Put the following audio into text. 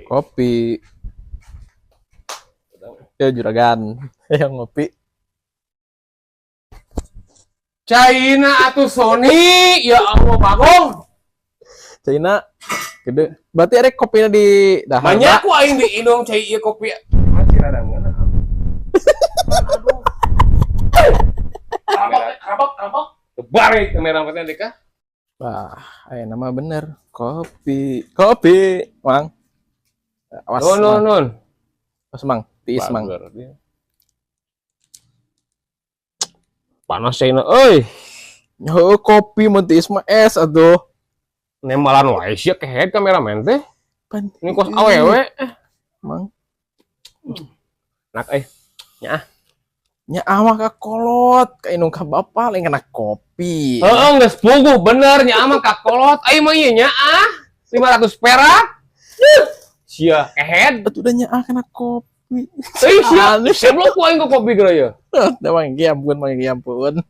Kopi. Ya juragan yang ngopi. China atau Sony, ya Allah Bagong. Cina gede. Berarti ada kopinya di dahar. Banyak ku aing di indung cai ieu kopi. Masih rada ngeuna. Aduh. Kabak. Tebarik kamera mata dek ah. Wah, nama bener. Kopi. Mang. Awas, Mang. Non. Awas, Mang. Tiis, Mang. Panas China, euy. Oh, kopi mun tiis mah es aduh. Nemalan wae sia kehead kameramen teh. Pan. Ini kos awewe. Mang. Nak nya. Nya mah kakolot, ka indung ka bapa lain kana kopi. Heeh, geus puguh bener nya mah kakolot. Ai mah ieu nya 500 perak. Sia kehead. Atuh da nya kana kopi. Euy sia, sebelum ku aing ke kopi geura ye. Da mang ya ampun.